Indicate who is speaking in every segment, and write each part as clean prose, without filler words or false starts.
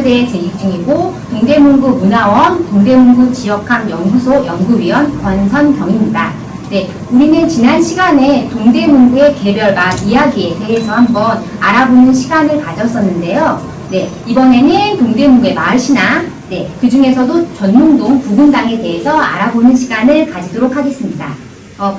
Speaker 1: 연구대에 재직 중이고 동대문구 문화원 동대문구 지역학 연구소 연구위원 권선경입니다. 네, 우리는 지난 시간에 동대문구의 개별 마을 이야기에 대해서 한번 알아보는 시간을 가졌었는데요. 네, 이번에는 동대문구의 마을 신앙, 네, 그 중에서도 전농동 부군당에 대해서 알아보는 시간을 가지도록 하겠습니다.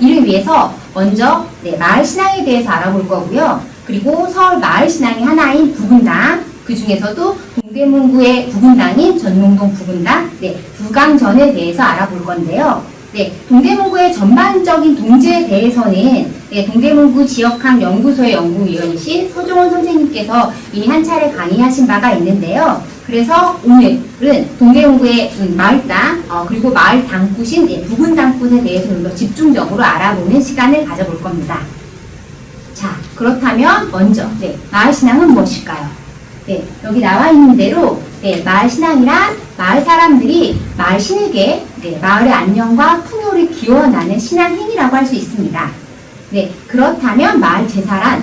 Speaker 1: 이를 위해서 먼저 마을 신앙에 대해서 알아볼 거고요. 그리고 서울 마을 신앙의 하나인 부군당, 그 중에서도 동대문구의 부군당인 전농동 부군당, 부강전에 대해서 알아볼 건데요. 동대문구의 전반적인 동지에 대해서는 동대문구 지역학 연구소의 연구위원이신 서종원 선생님께서 이미 한 차례 강의하신 바가 있는데요. 그래서 오늘은 동대문구의 마을당, 그리고 마을 당굿인 부군당굿에 대해서 좀 더 집중적으로 알아보는 시간을 가져볼 겁니다. 자, 그렇다면 먼저 마을 신앙은 무엇일까요? 여기 나와 있는 대로 마을 신앙이란 마을 사람들이 마을 신에게 마을의 안녕과 풍요를 기원하는 신앙 행위라고 할 수 있습니다. 그렇다면 마을 제사란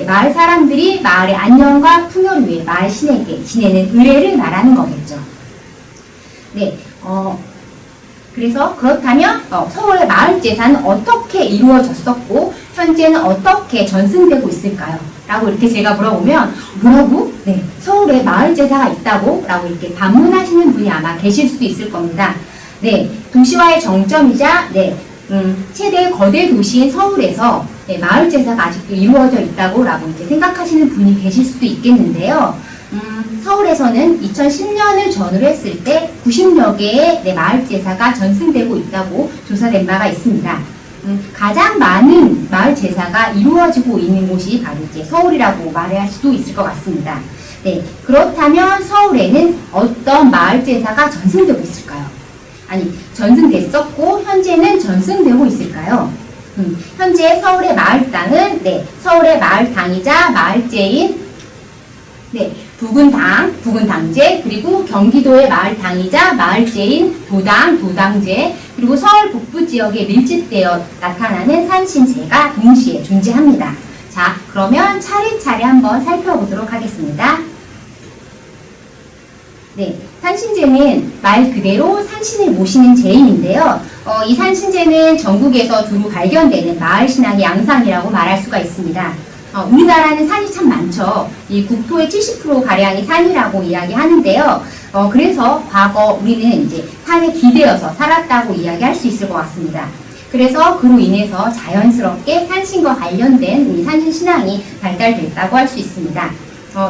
Speaker 1: 마을 사람들이 마을의 안녕과 풍요를 위해 마을 신에게 지내는 의례를 말하는 거겠죠. 그래서 그렇다면 서울의 마을 제사는 어떻게 이루어졌었고 현재는 어떻게 전승되고 있을까요? 라고 이렇게 제가 물어보면 뭐라고? 서울에 마을 제사가 있다고? 라고 이렇게 반문하시는 분이 아마 계실 수도 있을 겁니다. 도시화의 정점이자 최대 거대 도시인 서울에서 마을 제사가 아직도 이루어져 있다고 라고 이제 생각하시는 분이 계실 수도 있겠는데요. 서울에서는 2010년을 전후로 했을 때 90여 개의 마을 제사가 전승되고 있다고 조사된 바가 있습니다. 가장 많은 마을 제사가 이루어지고 있는 곳이 바로 이제 서울이라고 말할 수도 있을 것 같습니다. 그렇다면 서울에는 어떤 마을 제사가 전승되고 있을까요? 아니, 전승됐었고 현재는 전승되고 있을까요? 현재 서울의 마을당은 서울의 마을당이자 마을제인 부군당, 부군당제, 그리고 경기도의 마을당이자 마을제인 도당, 도당제, 그리고 서울 북부 지역에 밀집되어 나타나는 산신제가 동시에 존재합니다. 자, 그러면 차례차례 한번 살펴보도록 하겠습니다. 산신제는 말 그대로 산신을 모시는 제인인데요. 이 산신제는 전국에서 두루 발견되는 마을 신앙의 양상이라고 말할 수가 있습니다. 우리나라는 산이 참 많죠. 이 국토의 70%가량이 산이라고 이야기하는데요. 그래서 과거 우리는 이제 산에 기대어서 살았다고 이야기할 수 있을 것 같습니다. 그래서 그로 인해서 자연스럽게 산신과 관련된 이 산신 신앙이 발달됐다고 할 수 있습니다.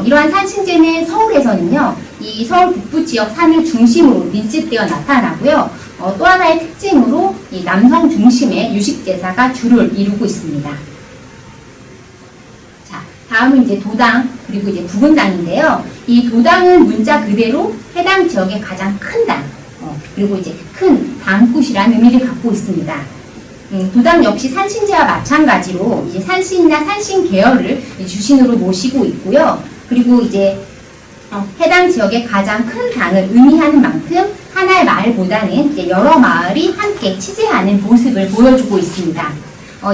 Speaker 1: 이러한 산신제는 서울에서는요, 이 서울 북부 지역 산을 중심으로 밀집되어 나타나고요. 또 하나의 특징으로 이 남성 중심의 유식제사가 주를 이루고 있습니다. 다음은 이제 도당, 그리고 이제 부군당인데요. 이 도당은 문자 그대로 해당 지역의 가장 큰 당, 그리고 이제 큰 당굿이라는 의미를 갖고 있습니다. 도당 역시 산신제와 마찬가지로 이제 산신이나 산신 계열을 주신으로 모시고 있고요. 그리고 이제 해당 지역의 가장 큰 당을 의미하는 만큼 하나의 마을보다는 이제 여러 마을이 함께 치재하는 모습을 보여주고 있습니다.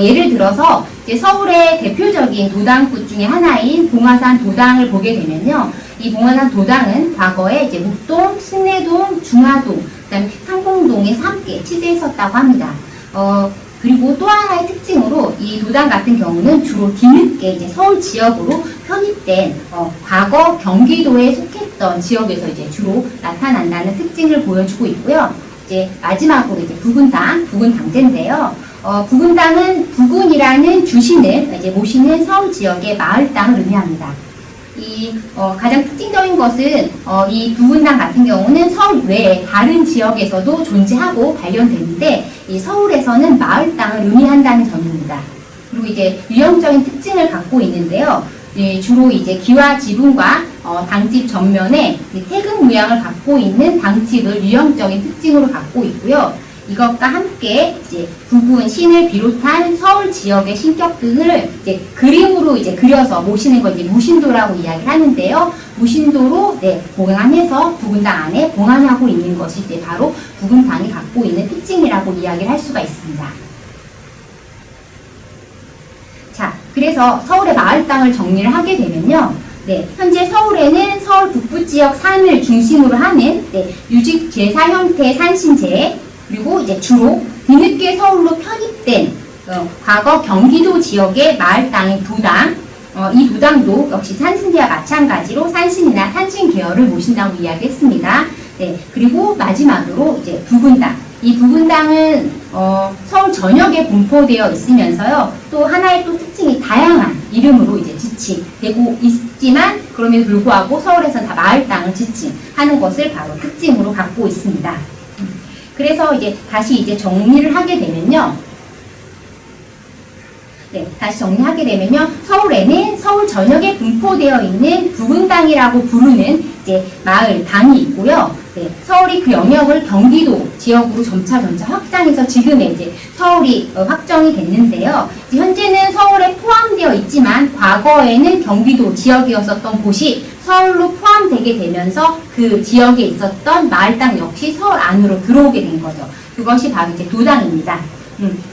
Speaker 1: 예를 들어서 이제 서울의 대표적인 도당굿 중에 하나인 봉화산 도당을 보게 되면요, 이 봉화산 도당은 과거에 이제 목동, 신내동, 중화동, 그다음에 상공동에서 함께 치재했었다고 합니다. 그리고 또 하나의 특징으로 이 도당 같은 경우는 주로 뒤늦게 이제 서울 지역으로 편입된 과거 경기도에 속했던 지역에서 이제 주로 나타난다는 특징을 보여주고 있고요. 이제 마지막으로 이제 부군당, 부군당제인데요. 부군당은 부군이라는 주신을 이제 모시는 서울 지역의 마을당을 의미합니다. 가장 특징적인 것은 이 부군당 같은 경우는 서울 외에 다른 지역에서도 존재하고 발견되는데 이 서울에서는 마을당을 의미한다는 점입니다. 그리고 이제 유형적인 특징을 갖고 있는데요. 주로 이제 기와 지붕과 당집 전면에 태극 모양을 갖고 있는 당집을 유형적인 특징으로 갖고 있고요. 이것과 함께 이제 부군, 신을 비롯한 서울 지역의 신격 등을 이제 그림으로 이제 그려서 모시는 걸 이제 무신도라고 이야기를 하는데요. 무신도로 봉안해서 부군당 안에 봉안하고 있는 것이 이제 바로 부군당이 갖고 있는 특징이라고 이야기를 할 수가 있습니다. 자, 그래서 서울의 마을당을 정리를 하게 되면요. 네, 현재 서울에는 서울 북부 지역 산을 중심으로 하는 네, 유직 제사 형태의 산신제, 그리고 이제 주로 뒤늦게 서울로 편입된 과거 경기도 지역의 마을 땅인 도당, 이 도당도 역시 산신제와 마찬가지로 산신이나 산신 계열을 모신다고 이야기했습니다. 네, 그리고 마지막으로 이제 부군당. 이 부군당은 서울 전역에 분포되어 있으면서요, 또 하나의 또 특징이 다양한 이름으로 이제 지칭되고 있지만 그럼에도 불구하고 서울에서는 다 마을 땅을 지칭하는 것을 바로 특징으로 갖고 있습니다. 그래서 이제 다시 이제 정리를 하게 되면요. 네, 다시 정리하게 되면요. 서울에는 서울 전역에 분포되어 있는 부군당이라고 부르는 이제 마을, 당이 있고요. 네, 서울이 그 영역을 경기도 지역으로 점차 확장해서 지금의 이제 서울이 확정이 됐는데요. 현재는 서울에 포함되어 있지만 과거에는 경기도 지역이었었던 곳이 서울로 포함되게 되면서 그 지역에 있었던 마을 땅 역시 서울 안으로 들어오게 된 거죠. 그것이 바로 이제 도당입니다.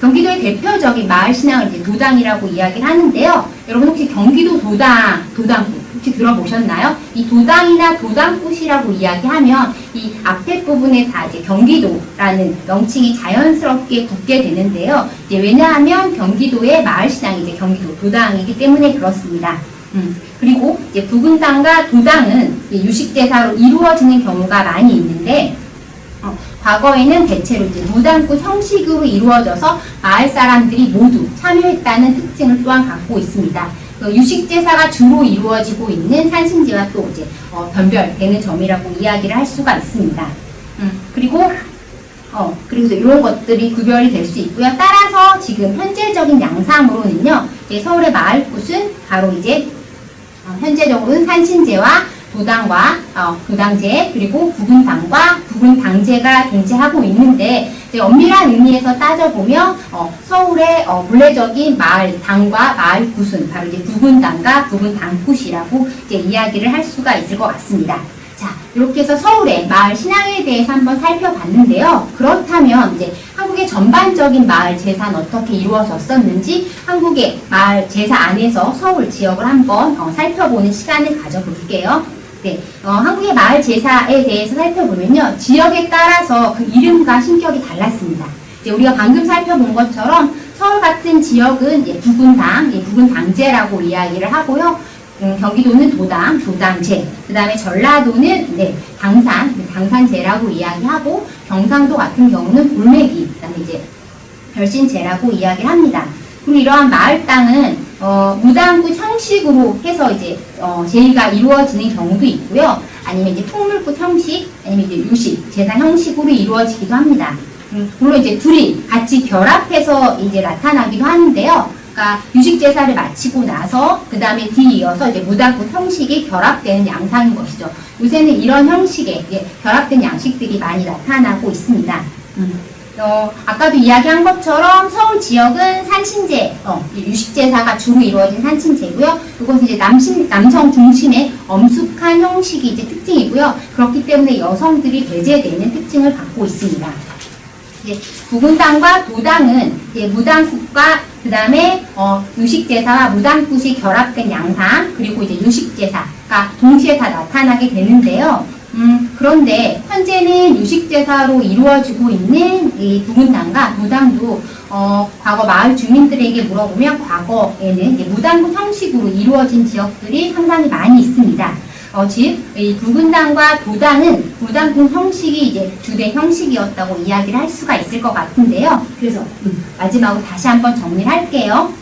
Speaker 1: 경기도의 대표적인 마을 신앙을 이제 도당이라고 이야기를 하는데요. 여러분 혹시 경기도 도당구 혹시 들어보셨나요? 이 도당이나 도당굿이라고 이야기하면 이 앞에 부분에 다 이제 경기도라는 명칭이 자연스럽게 붙게 되는데요. 이제 왜냐하면 경기도의 마을 신앙이 이제 경기도 도당이기 때문에 그렇습니다. 그리고 이제 부군당과 도당은 유식제사로 이루어지는 경우가 많이 있는데, 과거에는 대체로 이제 무당굿 형식으로 이루어져서 마을 사람들이 모두 참여했다는 특징을 또한 갖고 있습니다. 유식제사가 주로 이루어지고 있는 산신제와 또 이제 변별되는 점이라고 이야기를 할 수가 있습니다. 그리고 이런 것들이 구별이 될 수 있고요. 따라서 지금 현재적인 양상으로는요, 서울의 마을굿은 바로 이제 현재적으로는 산신제와 도당과 도당제, 그리고 부군당과 부군당제가 존재하고 있는데, 엄밀한 의미에서 따져보면 서울의 본래적인 마을 당과 마을 굿은 바로 이제 부군당과 부군당굿이라고 이제 이야기를 할 수가 있을 것 같습니다. 자, 이렇게 해서 서울의 마을 신앙에 대해서 한번 살펴봤는데요. 그렇다면 이제 한국의 전반적인 마을 제사는 어떻게 이루어졌었는지 한국의 마을 제사 안에서 서울 지역을 한번 살펴보는 시간을 가져볼게요. 네, 한국의 마을 제사에 대해서 살펴보면요, 지역에 따라서 그 이름과 신격이 달랐습니다. 이제 우리가 방금 살펴본 것처럼 서울 같은 지역은 이제 부군당, 부군당제라고 이야기를 하고요. 경기도는 도당, 도당제, 그 다음에 전라도는 당산제라고 이야기하고, 경상도 같은 경우는 골매기, 그 다음에 이제 별신제라고 이야기를 합니다. 그리고 이러한 마을 땅은 무당굿 형식으로 해서 이제 제의가 이루어지는 경우도 있고요. 아니면 이제 풍물굿 형식, 아니면 이제 유식, 제사 형식으로 이루어지기도 합니다. 물론 이제 둘이 같이 결합해서 이제 나타나기도 하는데요. 그러니까 유식 제사를 마치고 나서 그 다음에 뒤이어서 이제 무당굿 형식이 결합되는 양상인 것이죠. 요새는 이런 형식의 결합된 양식들이 많이 나타나고 있습니다. 아까도 이야기한 것처럼 서울 지역은 산신제, 유식제사가 주로 이루어진 산신제고요. 이것은 이제 남성 중심의 엄숙한 형식이 이제 특징이고요. 그렇기 때문에 여성들이 배제되는 특징을 갖고 있습니다. 이제 부군당과 도당은 이제 무당굿과 그 다음에 유식제사와 무당굿이 결합된 양상, 그리고 이제 유식제사가 동시에 다 나타나게 되는데요. 그런데 현재는 유식제사로 이루어지고 있는 이 부군당과 도당도 과거 마을 주민들에게 물어보면 과거에는 이제 무당굿 형식으로 이루어진 지역들이 상당히 많이 있습니다. 즉, 이 부군당과 도당은 무당굿 형식이 이제 주된 형식이었다고 이야기를 할 수가 있을 것 같은데요. 그래서 마지막으로 다시 한번 정리를 할게요.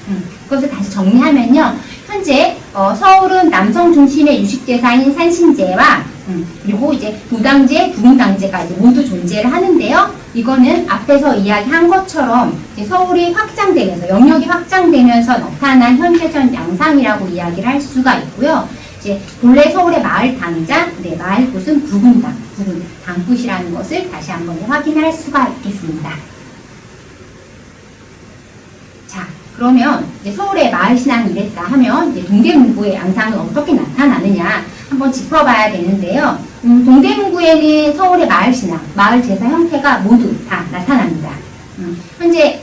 Speaker 1: 그것을 다시 정리하면요, 현재 서울은 남성 중심의 유식제사인 산신제와 그리고 이제 도당제, 부군당제가 이제 모두 존재를 하는데요. 이거는 앞에서 이야기한 것처럼 이제 서울이 확장되면서, 영역이 확장되면서 나타난 현재적 양상이라고 이야기를 할 수가 있고요. 이제 본래 서울의 마을 당자, 마을굿은 부군당굿이라는 것을 다시 한번 확인할 수가 있겠습니다. 자, 그러면 이제 서울의 마을 신앙이 이랬다 하면 이제 동대문구의 양상은 어떻게 나타나느냐 한번 짚어봐야 되는데요. 동대문구에는 서울의 마을 신앙, 마을 제사 형태가 모두 다 나타납니다. 현재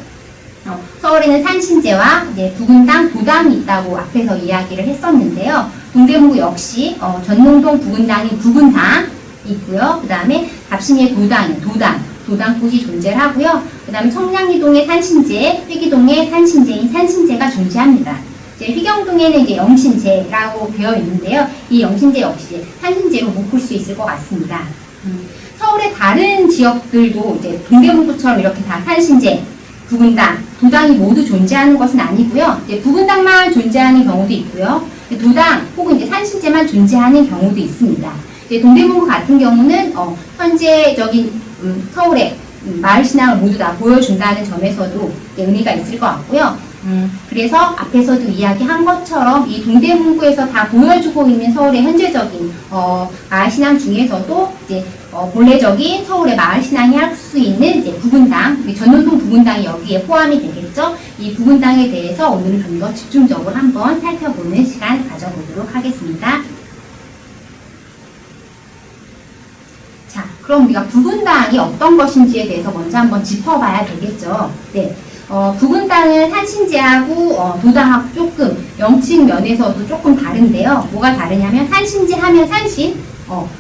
Speaker 1: 서울에는 산신제와 이제 부군당, 도당이 있다고 앞에서 이야기를 했었는데요. 동대문구 역시 전농동 부근당이 부근당 있고요. 그 다음에 답신리의 도당꽃이 존재를 하고요. 그 다음에 청량리동의 산신제, 회기동의 산신제인 산신제가 존재합니다. 이제 휘경동에는 이제 영신제라고 되어 있는데요. 이 영신제 역시 산신제로 묶을 수 있을 것 같습니다. 서울의 다른 지역들도 이제 동대문구처럼 이렇게 다 산신제, 부근당, 도당이 모두 존재하는 것은 아니고요. 이제 부근당만 존재하는 경우도 있고요. 도당 혹은 이제 산신제만 존재하는 경우도 있습니다. 이제 동대문구 같은 경우는 현재적인 서울의 마을 신앙을 모두 다 보여준다는 점에서도 의미가 있을 것 같고요. 그래서 앞에서도 이야기한 것처럼 이 동대문구에서 다 보여주고 있는 서울의 현재적인 마을 신앙 중에서도 이제 본래적인 서울의 마을 신앙이 할 수 있는 이제 부근당, 전원동 부근당이 여기에 포함이 되겠죠. 이 부근당에 대해서 오늘은 좀 더 집중적으로 한번 살펴보는 시간 가져보도록 하겠습니다. 자, 그럼 우리가 부근당이 어떤 것인지에 대해서 먼저 한번 짚어봐야 되겠죠. 네. 부근당은 산신제하고 도당하고 조금 명칭 면에서도 조금 다른데요. 뭐가 다르냐면 산신제 하면 산신,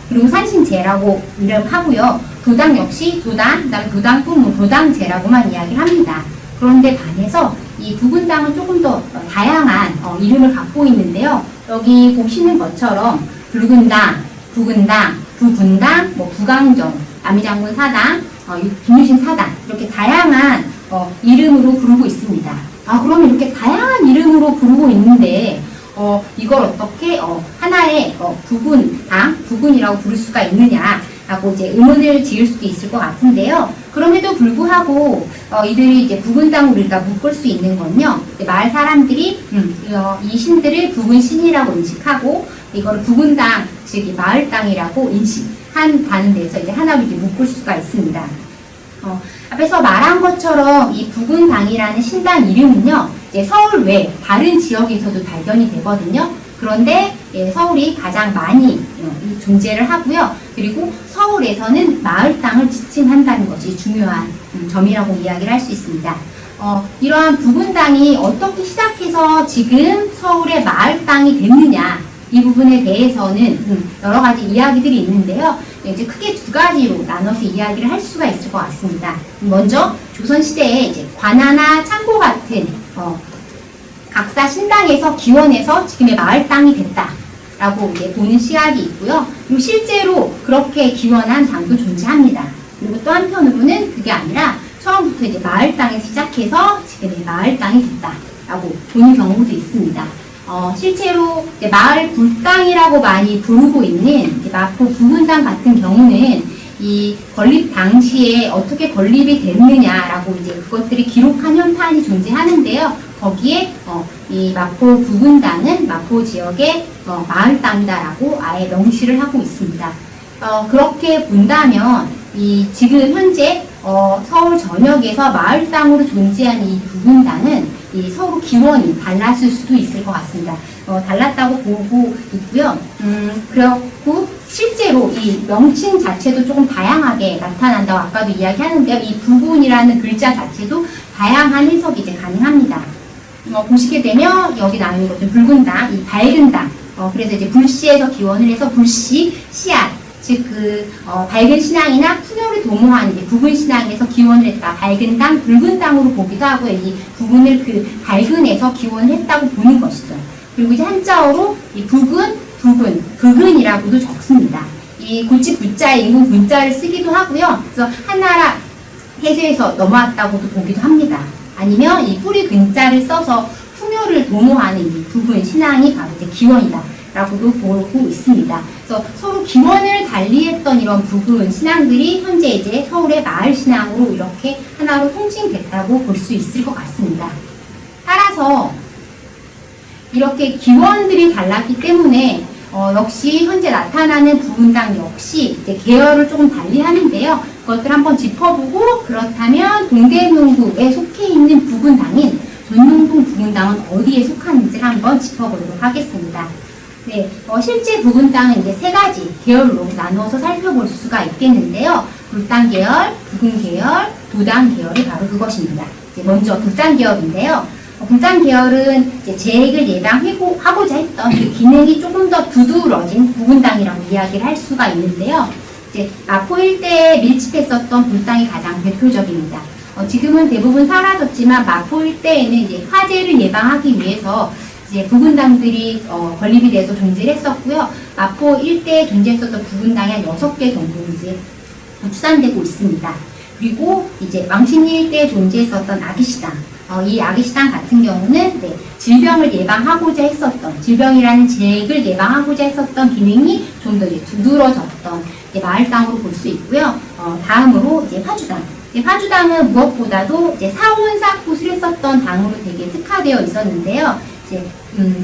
Speaker 1: 그리고 산신제라고 이름하고요. 도당 역시 도당, 그다음 도당 또는 도당제라고만 이야기를 합니다. 그런데 반해서 이 부근당은 조금 더 다양한 이름을 갖고 있는데요. 여기 보시는 것처럼 붉은당, 부근당, 부분당, 부강정, 아미장군 사당, 김유신 사당 이렇게 다양한 이름으로 부르고 있습니다. 그러면 이렇게 다양한 이름으로 부르고 있는데 이걸 어떻게 하나의 부분당, 부분이라고 부를 수가 있느냐라고 이제 의문을 지을 수도 있을 것 같은데요. 그럼에도 불구하고 이들이 이제 부분당으로 우리가 묶을 수 있는 건요. 마을 사람들이 이 신들을 부분신이라고 인식하고 이거를 부분당, 즉 이 마을당이라고 인식한다는 데서 이제 하나로 이제 묶을 수가 있습니다. 앞에서 말한 것처럼 이 부근당이라는 신당 이름은요, 이제 서울 외 다른 지역에서도 발견이 되거든요. 그런데 서울이 가장 많이 존재를 하고요. 그리고 서울에서는 마을당을 지칭한다는 것이 중요한 점이라고 이야기를 할 수 있습니다. 이러한 부근당이 어떻게 시작해서 지금 서울의 마을당이 됐느냐, 이 부분에 대해서는 여러 가지 이야기들이 있는데요. 이제 크게 두 가지로 나눠서 이야기를 할 수가 있을 것 같습니다. 먼저 조선시대에 이제 관아나 창고 같은 각사 신당에서 기원해서 지금의 마을 땅이 됐다라고 이제 보는 시각이 있고요. 그리고 실제로 그렇게 기원한 당도 존재합니다. 그리고 또 한편으로는 그게 아니라 처음부터 이제 마을 땅에서 시작해서 지금의 마을 땅이 됐다라고 보는 경우도 있습니다. 실제로 마을 굴당이라고 많이 부르고 있는 마포 부근당 같은 경우는 이 건립 당시에 어떻게 건립이 됐느냐라고 이제 그것들이 기록한 현판이 존재하는데요. 거기에 이 마포 부근당은 마포 지역의 마을 땅이다라고 아예 명시를 하고 있습니다. 그렇게 본다면 이 지금 현재 서울 전역에서 마을 땅으로 존재하는 이 부근당은 이 서로 기원이 달랐을 수도 있을 것 같습니다. 달랐다고 보고 있고요. 그렇고 실제로 이 명칭 자체도 조금 다양하게 나타난다고 아까도 이야기하는데요. 이 부근이라는 글자 자체도 다양한 해석이 이제 가능합니다. 보시게 되면 여기 나오는 것은 붉은 당, 이 밝은 당. 그래서 이제 불씨에서 기원을 해서 불씨, 씨앗. 즉, 밝은 신앙이나 풍요를 도모하는 이제 부분 신앙에서 기원을 했다. 밝은 당, 붉은 당으로 보기도 하고요. 이 부분을 그 밝은에서 기원을 했다고 보는 것이죠. 그리고 이제 한자어로 이 부근, 부근이라고도 적습니다. 이 골치 부자에 인근 분자를 쓰기도 하고요. 그래서 한나라 해제에서 넘어왔다고도 보기도 합니다. 아니면 이 뿌리 근자를 써서 풍요를 도모하는 이 부분 신앙이 바로 이제 기원이다. 라고도 보고 있습니다. 그래서 서로 기원을 달리했던 이런 부분 신앙들이 현재 이제 서울의 마을 신앙으로 이렇게 하나로 통칭됐다고 볼 수 있을 것 같습니다. 따라서 이렇게 기원들이 달랐기 때문에 역시 현재 나타나는 부분당 역시 이제 계열을 조금 달리하는데요. 그것들 한번 짚어보고 그렇다면 동대문구에 속해 있는 부분당인 전농동 부분당은 어디에 속하는지를 한번 짚어보도록 하겠습니다. 네, 실제 부분당은 이제 세 가지 계열로 나누어서 살펴볼 수가 있겠는데요. 불당 계열, 부근 계열, 도당 계열이 바로 그것입니다. 이제 먼저 불당 계열인데요. 불당 계열은 이제 재해를 예방하고자 했던 그 기능이 조금 더 두드러진 부분당이라고 이야기를 할 수가 있는데요. 이제 마포 일대에 밀집했었던 불당이 가장 대표적입니다. 지금은 대부분 사라졌지만 마포 일대에는 이제 화재를 예방하기 위해서 이제 부분당들이 건립이 돼서 존재를 했었고요. 마포 일대에 존재했었던 부분당이 한 6개 정도 이제 추산되고 있습니다. 그리고 이제 왕십리 일대에 존재했었던 아기시당, 이 아기시당 같은 경우는 질병을 예방하고자 했었던, 질병이라는 재해를 예방하고자 했었던 기능이 좀 더 두드러졌던 마을당으로 볼 수 있고요. 다음으로 이제 화주당. 화주당은 무엇보다도 이제 사혼사굿을 했었던 당으로 되게 특화되어 있었는데요. 이제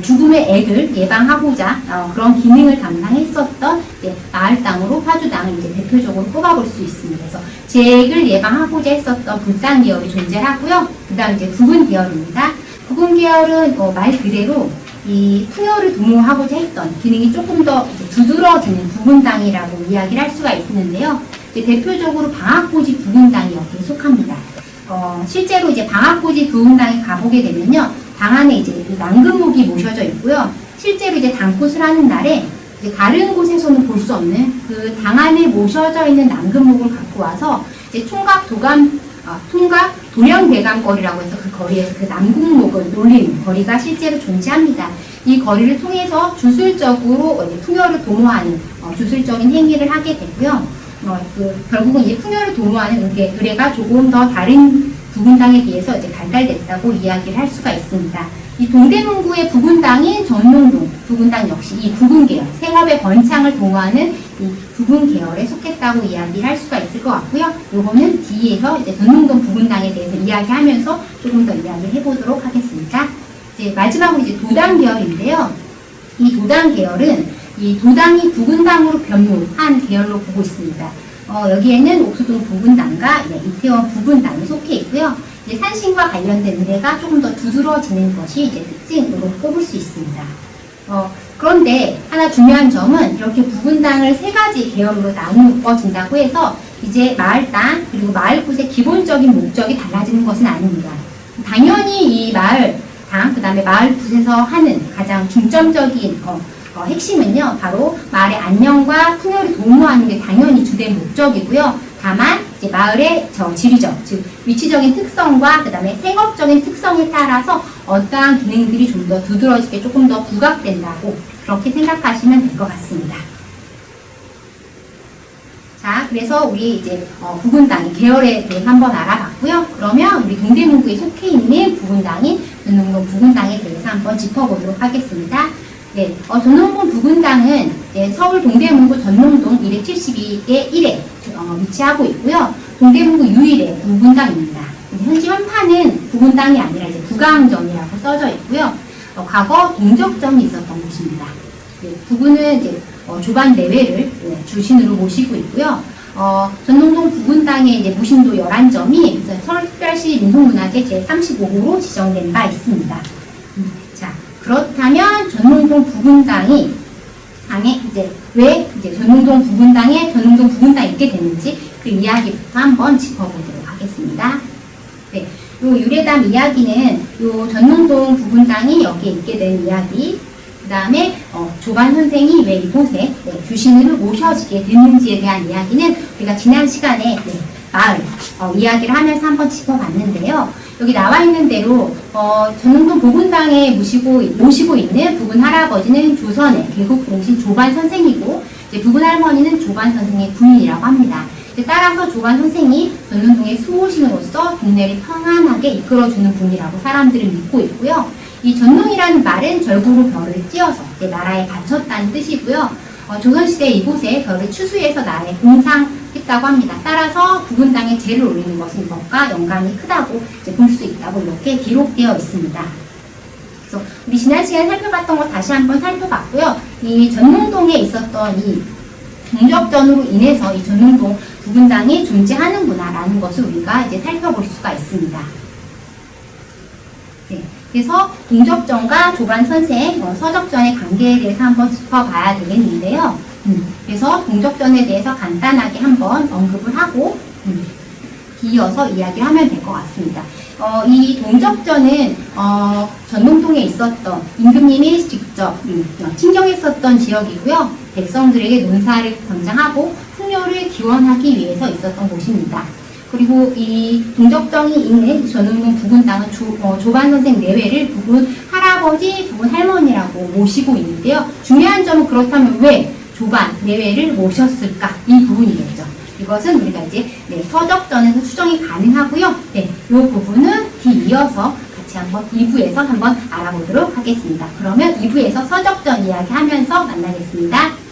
Speaker 1: 죽음의 액을 예방하고자 그런 기능을 담당했었던 마을당으로 화주당을 이제 대표적으로 꼽아볼 수 있습니다. 그래서 재액을 예방하고자 했었던 불당 계열이 존재하고요. 그다음 이제 부분 계열입니다. 부분 계열은 말 그대로 이 풍요를 도모하고자 했던 기능이 조금 더 두드러지는 부분당이라고 이야기를 할 수가 있는데요. 이제 대표적으로 방학고지 부분당이 여기에 속합니다. 실제로 이제 방학고지 부분당에 가보게 되면요. 당 안에 이제 남근목이 모셔져 있고요. 실제로 이제 당꽃을 하는 날에 이제 다른 곳에서는 볼 수 없는 그 당 안에 모셔져 있는 남근목을 갖고 와서 이제 총각 도령대감거리라고 해서 그 거리에서 그 남궁목을 놀리는 거리가 실제로 존재합니다. 이 거리를 통해서 주술적으로 이제 풍요를 도모하는 주술적인 행위를 하게 되고요. 결국은 이제 풍요를 도모하는 의례가 조금 더 다른 부분당에 비해서 이제 발달됐다고 이야기를 할 수가 있습니다. 이 동대문구의 부분당인 전농동 부분당 역시 이 부분계열, 생업의 번창을 도모하는 이 부분계열에 속했다고 이야기를 할 수가 있을 것 같고요. 요거는 뒤에서 이제 전농동 부분당에 대해서 이야기하면서 조금 더 이야기를 해보도록 하겠습니다. 이제 마지막으로 이제 도당 계열인데요. 이 도당 계열은 이 도당이 부분당으로 변모한 계열로 보고 있습니다. 여기에는 옥수동 부분당과 이태원 부분당이 속해 있고요. 이제 산신과 관련된 의례가 조금 더 두드러지는 것이 이제 특징으로 꼽을 수 있습니다. 그런데 하나 중요한 점은 이렇게 부분당을 3가지 계열로 나누어진다고 해서 이제 마을당 그리고 마을굿의 기본적인 목적이 달라지는 것은 아닙니다. 당연히 이 마을당 그 다음에 마을굿에서 하는 가장 중점적인 핵심은요, 바로 마을의 안녕과 풍요를 도모하는 게 당연히 주된 목적이고요. 다만 이제 마을의 지리적, 즉 위치적인 특성과 그 다음에 생업적인 특성에 따라서 어떠한 기능들이 좀 더 두드러지게 조금 더 부각된다고 그렇게 생각하시면 될 것 같습니다. 자, 그래서 우리 이제 부분당의 계열에 대해서 한번 알아봤고요. 그러면 우리 동대문구에 속해 있는 부분당인 전농동 부분당에 대해서 한번 짚어보도록 하겠습니다. 네, 전농동 부분당은 서울 동대문구 전농동 272의 1에 위치하고 있고요. 동대문구 유일의 부분당입니다. 현지 현판은 부분당이 아니라 이제 부강정이라고 써져 있고요. 과거 동적정이 있었던 곳입니다. 네, 부분은 이제 조반 내외를 주신으로 모시고 있고요. 전농동 부분당의 이제 무신도 11점이 서울특별시 민속문화재 제35호로 지정된 바 있습니다. 자, 그렇다면 전농동 부분당이 이제 왜 이제 전농동 부분당에 전농동 부분당이 있게 됐는지 그 이야기부터 한번 짚어보도록 하겠습니다. 네, 요 유래담 이야기는 요 전농동 부분당이 여기에 있게 된 이야기, 그 다음에 조반 선생이 왜 이곳에 주신으로 모셔지게 됐는지에 대한 이야기는 우리가 지난 시간에 마을 이야기를 하면서 한번 짚어봤는데요. 여기 나와 있는 대로 전농동 부분당에 모시고 있는 부분 할아버지는 조선의 개국공신 조반 선생이고 이제 부분 할머니는 조반 선생의 부인이라고 합니다. 따라서 조반 선생이 전농동의 수호신으로서 동네를 평안하게 이끌어주는 분이라고 사람들은 믿고 있고요. 이 전농이라는 말은 절구로 별을 띄어서 나라에 바쳤다는 뜻이고요. 조선시대 이곳에 별을 추수해서 나라에 공상했다고 합니다. 따라서 부분당에 제를 올리는 것은 이것과 연관이 크다고 볼 수 있다고 이렇게 기록되어 있습니다. 그래서 우리 지난 시간에 살펴봤던 것 다시 한번 살펴봤고요. 이 전농동에 있었던 이 동적전으로 인해서 이 전농동 부분당이 존재하는구나라는 것을 우리가 이제 살펴볼 수가 있습니다. 네, 그래서 동적전과 조반 선생, 서적전의 관계에 대해서 한번 짚어봐야 되겠는데요. 그래서 동적전에 대해서 간단하게 한번 언급을 하고 뒤이어서 이야기하면 될 것 같습니다. 이 동적전은 전동통에 있었던 임금님이 직접 친경했었던 지역이고요. 백성들에게 논사를 권장하고 풍요를 기원하기 위해서 있었던 곳입니다. 그리고 이 동적정이 있는 전운동 부근 땅은 조반 선생 내외를 부근 할아버지, 부근 할머니라고 모시고 있는데요. 중요한 점은 그렇다면 왜 조반 내외를 모셨을까? 이 부분이겠죠. 이것은 우리가 이제 서적전에서 추정이 가능하고요. 이 부분은 뒤이어서 같이 한번 2부에서 한번 알아보도록 하겠습니다. 그러면 2부에서 서적전 이야기 하면서 만나겠습니다.